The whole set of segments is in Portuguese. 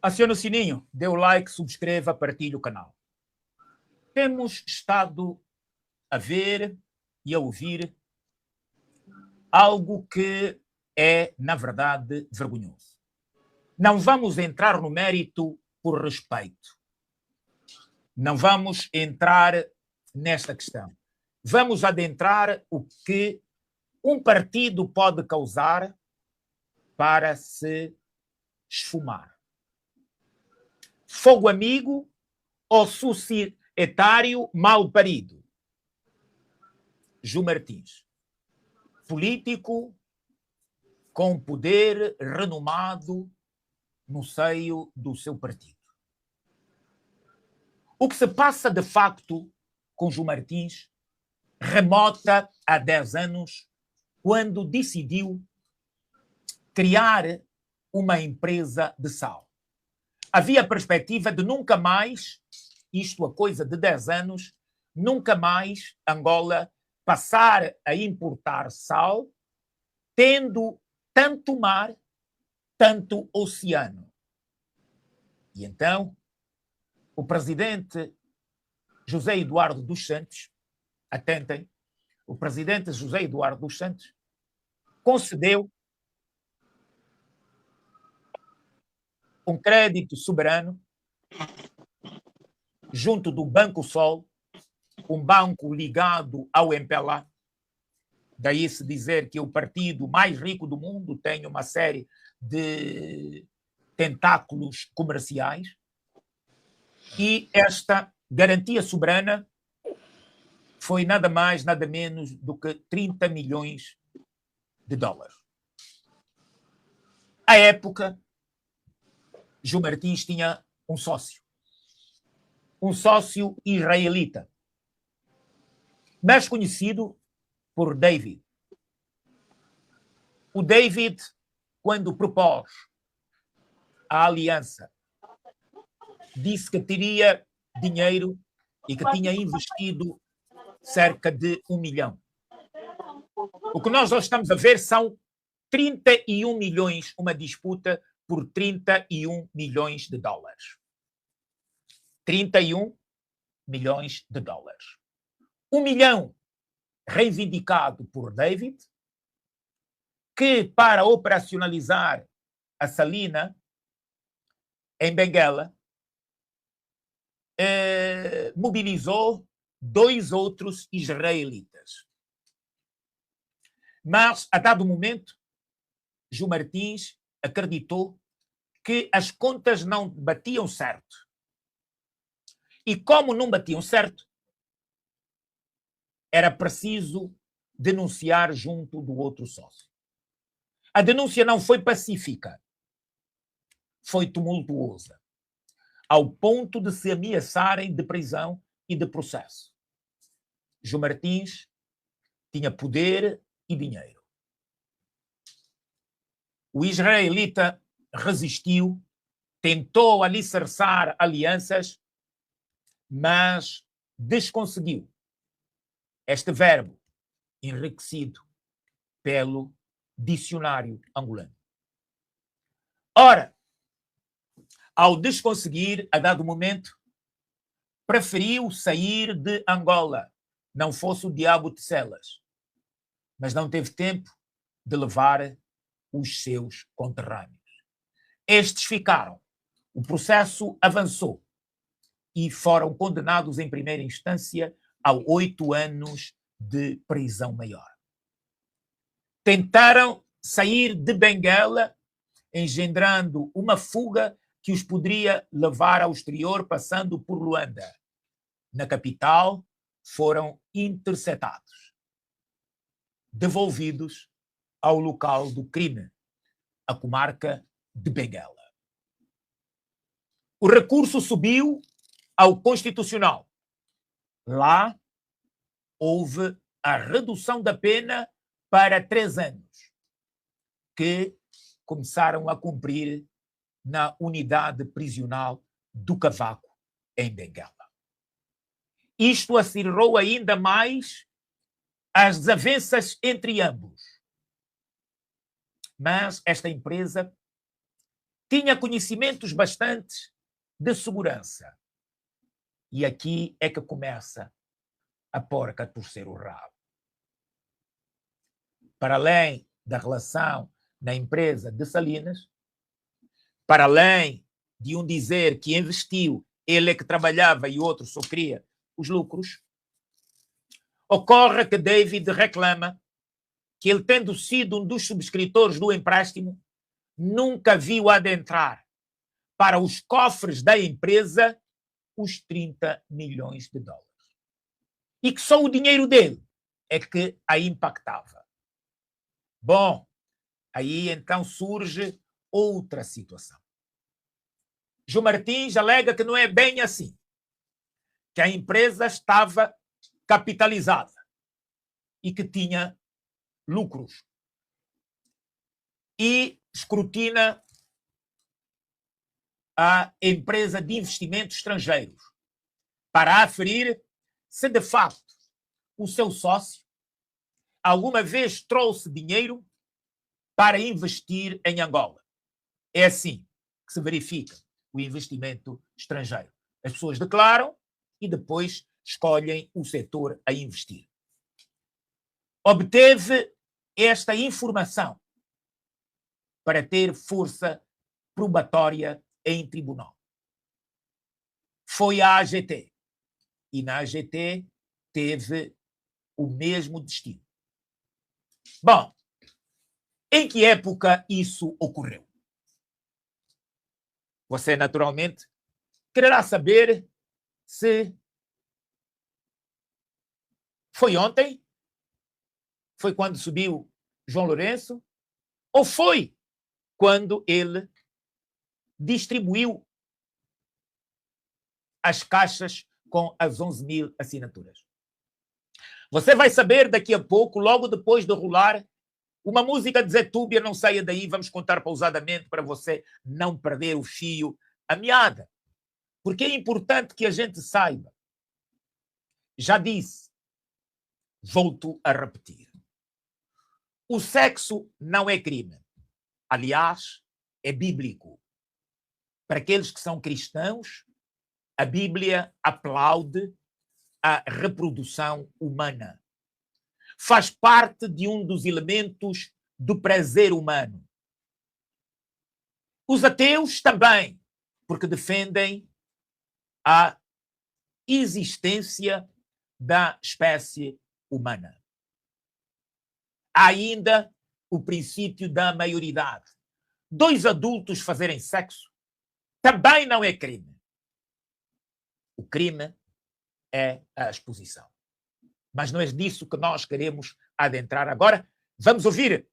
Acione o sininho, dê o like, subscreva, partilhe o canal. Temos estado a ver e a ouvir algo que é, na verdade, vergonhoso. Não vamos entrar no mérito por respeito. Não vamos entrar nesta questão. Vamos adentrar o que um partido pode causar para se esfumar. Fogo amigo ou societário mal parido? Ju Martins, político com poder renomado no seio do seu partido. O que se passa de facto com Ju Martins remota a 10 anos, quando decidiu criar uma empresa de sal. Havia a perspectiva de nunca mais, isto a coisa de 10 anos, nunca mais Angola passar a importar sal, tendo tanto mar, tanto oceano. E então, o presidente José Eduardo dos Santos, atentem, o presidente José Eduardo dos Santos concedeu um crédito soberano junto do Banco Sol, um banco ligado ao MPLA. Daí se dizer que o partido mais rico do mundo tem uma série de tentáculos comerciais. E esta garantia soberana foi nada mais, nada menos do que 30 milhões de dólares. À época, Ju Martins tinha um sócio israelita, mais conhecido por David. O David, quando propôs a aliança, disse que teria dinheiro e que tinha investido cerca de 1 milhão. O que nós hoje estamos a ver são 31 milhões, uma disputa por 31 milhões de dólares. 31 milhões de dólares. 1 milhão reivindicado por David, que para operacionalizar a salina em Benguela, mobilizou 2 outros israelitas. Mas, a dado momento, Ju Martins acreditou que as contas não batiam certo. E como não batiam certo, era preciso denunciar junto do outro sócio. A denúncia não foi pacífica, foi tumultuosa, ao ponto de se ameaçarem de prisão e de processo. Ju Martins tinha poder e dinheiro. O israelita resistiu, tentou alicerçar alianças, mas desconseguiu. Este verbo enriquecido pelo dicionário angolano. Ora, ao desconseguir, a dado momento, preferiu sair de Angola, não fosse o diabo de celas, mas não teve tempo de levar os seus conterrâneos. Estes ficaram. O processo avançou e foram condenados em primeira instância a 8 anos de prisão maior. Tentaram sair de Benguela, engendrando uma fuga que os poderia levar ao exterior, passando por Luanda. Na capital, foram interceptados, devolvidos ao local do crime, a comarca de Benguela. O recurso subiu ao Constitucional. Lá houve a redução da pena para 3 anos, que começaram a cumprir na unidade prisional do Cavaco, em Benguela. Isto acirrou ainda mais as desavenças entre ambos. Mas esta empresa tinha conhecimentos bastantes de segurança. E aqui é que começa a porca a torcer o rabo. Para além da relação na empresa de Salinas, para além de um dizer que investiu, ele é que trabalhava e o outro só queria os lucros, ocorre que David reclama que ele, tendo sido um dos subscritores do empréstimo, nunca viu adentrar para os cofres da empresa os 30 milhões de dólares. E que só o dinheiro dele é que a impactava. Bom, aí então surge outra situação. João Martins alega que não é bem assim, que a empresa estava capitalizada e que tinha lucros. E escrutina a empresa de investimentos estrangeiros para aferir se de facto o seu sócio alguma vez trouxe dinheiro para investir em Angola. É assim que se verifica o investimento estrangeiro. As pessoas declaram e depois escolhem o setor a investir. Obteve esta informação para ter força probatória em tribunal. Foi à AGT. E na AGT teve o mesmo destino. Bom, em que época isso ocorreu? Você, naturalmente, quererá saber se foi ontem, foi quando subiu João Lourenço, ou foi quando ele distribuiu as caixas com as 11 mil assinaturas. Você vai saber daqui a pouco, logo depois de rolar uma música de Zé Túbia, Não Saia Daí, vamos contar pausadamente para você não perder o fio, a meada. Porque é importante que a gente saiba. Já disse, volto a repetir. O sexo não é crime. Aliás, é bíblico. Para aqueles que são cristãos, a Bíblia aplaude a reprodução humana. Faz parte de um dos elementos do prazer humano. Os ateus também, porque defendem a existência da espécie humana. Há ainda o princípio da maioridade. 2 adultos fazerem sexo também não é crime. O crime é a exposição. Mas não é disso que nós queremos adentrar agora. Vamos ouvir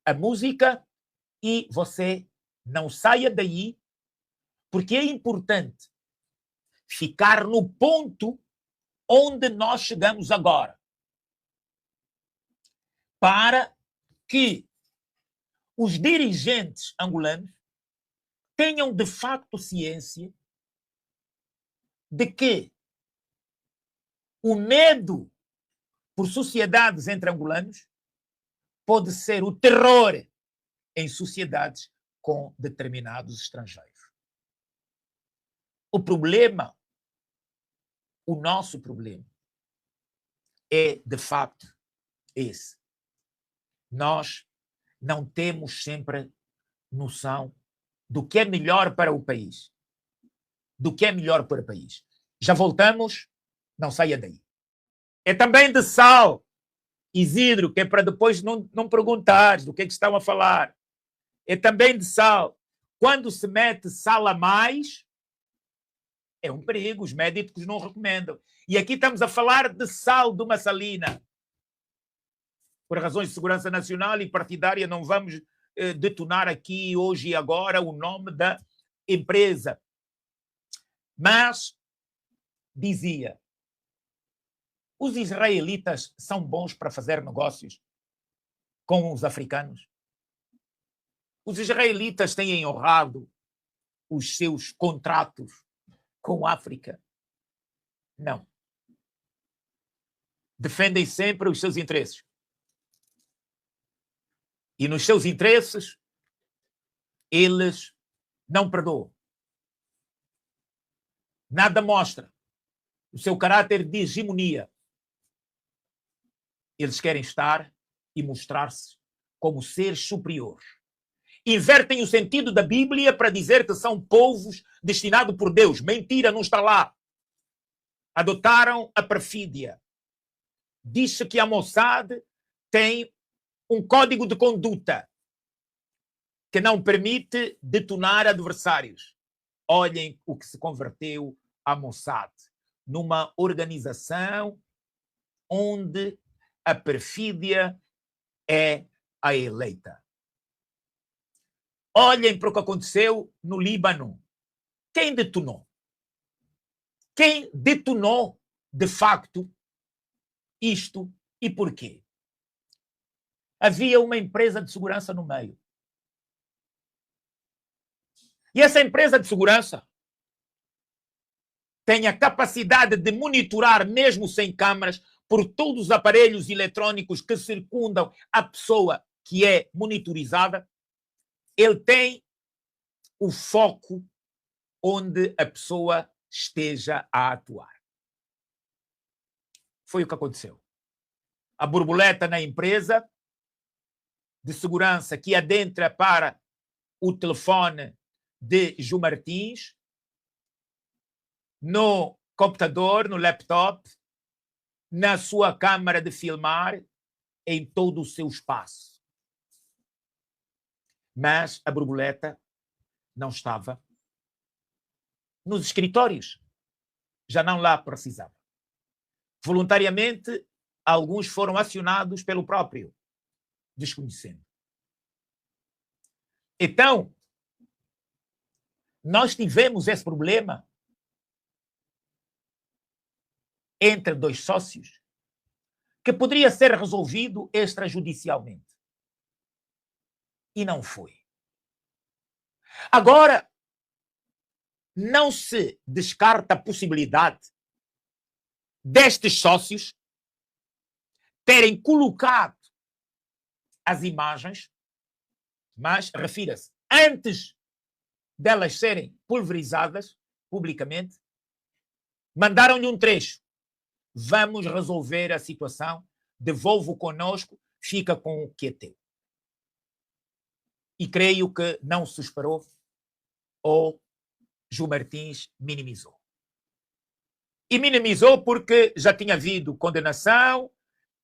a música e você não saia daí, porque é importante ficar no ponto onde nós chegamos agora, para que os dirigentes angolanos tenham de facto ciência de que o medo por sociedades entre angolanos pode ser o terror em sociedades com determinados estrangeiros. O problema, o nosso problema, é de facto esse. Nós não temos sempre noção do que é melhor para o país. Do que é melhor para o país. Já voltamos, não saia daí. É também de sal, Isidro, que é para depois não perguntares do que estão a falar. É também de sal. Quando se mete sal a mais, é um perigo, os médicos não recomendam. E aqui estamos a falar de sal de uma salina. Por razões de segurança nacional e partidária, não vamos detonar aqui, hoje e agora, o nome da empresa. Mas, dizia, os israelitas são bons para fazer negócios com os africanos? Os israelitas têm honrado os seus contratos com a África? Não. Defendem sempre os seus interesses. E nos seus interesses, eles não perdoa. Nada mostra o seu caráter de hegemonia. Eles querem estar e mostrar-se como seres superiores. Invertem o sentido da Bíblia para dizer que são povos destinados por Deus. Mentira, não está lá. Adotaram a perfídia. Diz-se que a Mossad tem um código de conduta que não permite detonar adversários. Olhem o que se converteu a Mossad, numa organização onde a perfídia é a eleita. Olhem para o que aconteceu no Líbano. Quem detonou? Quem detonou, de facto, isto e porquê? Havia uma empresa de segurança no meio. E essa empresa de segurança tem a capacidade de monitorar, mesmo sem câmaras, por todos os aparelhos eletrônicos que circundam a pessoa que é monitorizada. Ele tem o foco onde a pessoa esteja a atuar. Foi o que aconteceu. A borboleta na empresa de segurança que adentra para o telefone de João Martins, no computador, no laptop, na sua câmara de filmar, em todo o seu espaço. Mas a borboleta não estava nos escritórios. Já não lá precisava. Voluntariamente, alguns foram acionados pelo próprio, desconhecendo. Então, nós tivemos esse problema entre dois sócios que poderia ser resolvido extrajudicialmente. E não foi. Agora, não se descarta a possibilidade destes sócios terem colocado as imagens, mas, refira-se, antes delas serem pulverizadas publicamente, mandaram-lhe um trecho. Vamos resolver a situação, devolvo conosco, fica com o que é teu. E creio que não se esperou ou João Martins minimizou. E minimizou porque já tinha havido condenação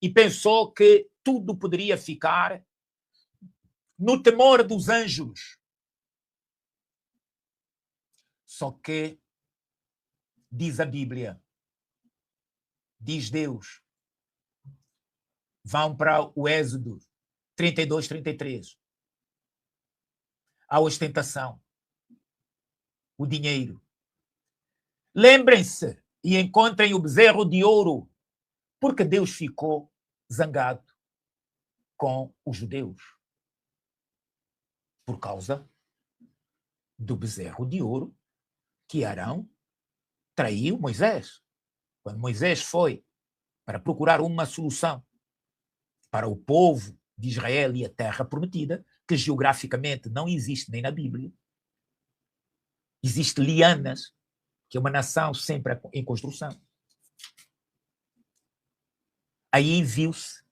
e pensou que tudo poderia ficar no temor dos anjos. Só que, diz a Bíblia, diz Deus, vão para o Êxodo 32, 33. A ostentação, o dinheiro. Lembrem-se e encontrem o bezerro de ouro, porque Deus ficou zangado com os judeus por causa do bezerro de ouro que Arão traiu Moisés. Quando Moisés foi para procurar uma solução para o povo de Israel e a terra prometida, que geograficamente não existe nem na Bíblia, existe Lianas, que é uma nação sempre em construção. Aí viu-se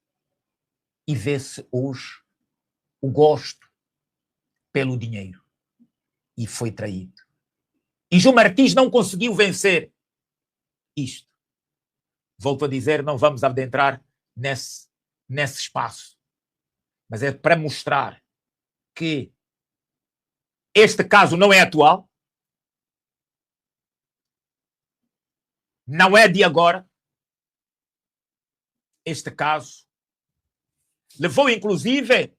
e vê-se hoje o gosto pelo dinheiro. E foi traído. E João Martins não conseguiu vencer isto. Volto a dizer, não vamos adentrar nesse espaço. Mas é para mostrar que este caso não é atual, não é de agora. Este caso levou, inclusive,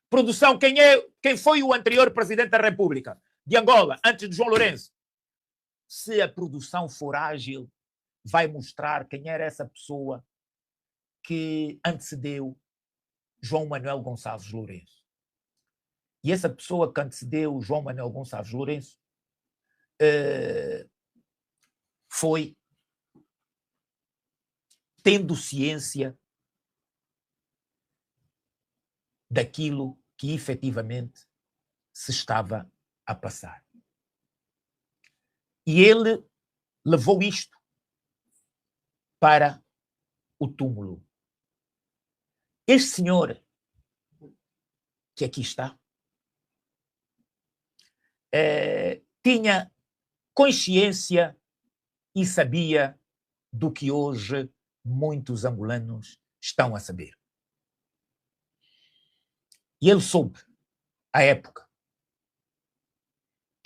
produção, quem foi o anterior presidente da República de Angola, antes de João Lourenço? Se a produção for ágil, vai mostrar quem era essa pessoa que antecedeu João Manuel Gonçalves Lourenço. E essa pessoa que antecedeu João Manuel Gonçalves Lourenço foi tendo ciência daquilo que efetivamente se estava a passar. E ele levou isto para o túmulo. Este senhor que aqui está tinha consciência e sabia do que hoje muitos angolanos estão a saber. E ele soube à época.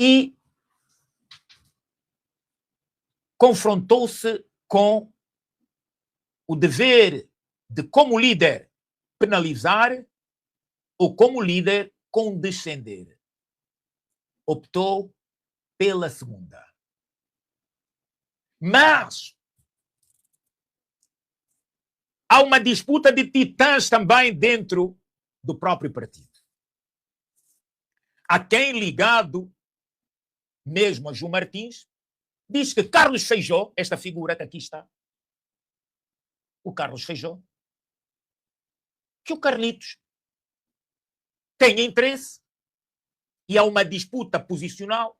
E confrontou-se com o dever de, como líder, penalizar ou, como líder, condescender. Optou pela segunda. Mas há uma disputa de titãs também dentro do próprio partido. Há quem, ligado mesmo a João Martins, diz que Carlos Feijó, esta figura que aqui está, o Carlos Feijó, que o Carlitos tem interesse e há uma disputa posicional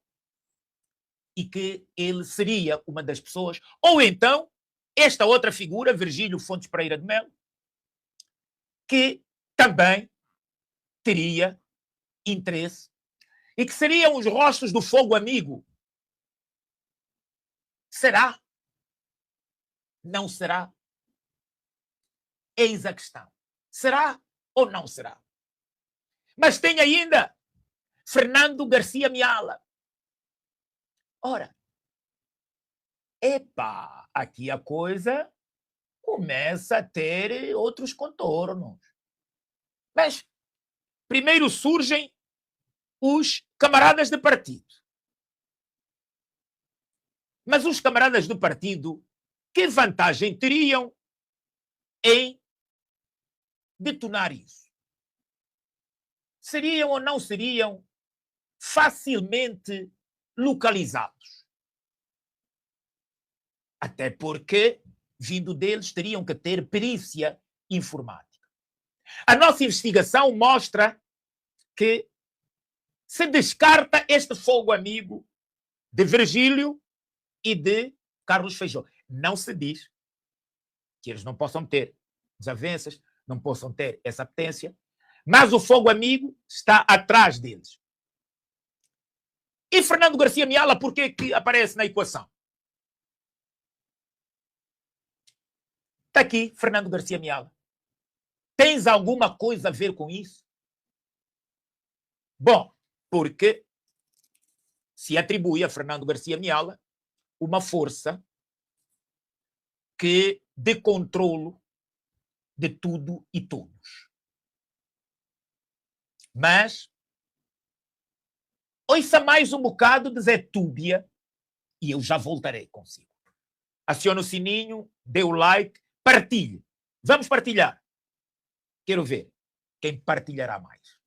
e que ele seria uma das pessoas, ou então esta outra figura, Virgílio Fontes Pereira de Melo, que também teria interesse e que seriam os rostos do fogo amigo. Será? Não será? Eis a questão. Será ou não será? Mas tem ainda Fernando Garcia Miala. Ora, aqui a coisa começa a ter outros contornos. Mas primeiro surgem os camaradas de partido. Mas os camaradas do partido, que vantagem teriam em detonar isso? Seriam ou não seriam facilmente localizados? Até porque, vindo deles, teriam que ter perícia informática. A nossa investigação mostra que se descarta este fogo amigo de Virgílio e de Carlos Feijó. Não se diz que eles não possam ter desavenças, não possam ter essa apetência, mas o fogo amigo está atrás deles. E Fernando Garcia Miala, por que aparece na equação? Está aqui, Fernando Garcia Miala. Tens alguma coisa a ver com isso? Bom, porque se atribui a Fernando Garcia Miala uma força que de controlo de tudo e todos. Mas ouça mais um bocado de Zé Túbia e eu já voltarei consigo. Acione o sininho, dê o like, partilhe. Vamos partilhar. Quero ver quem partilhará mais.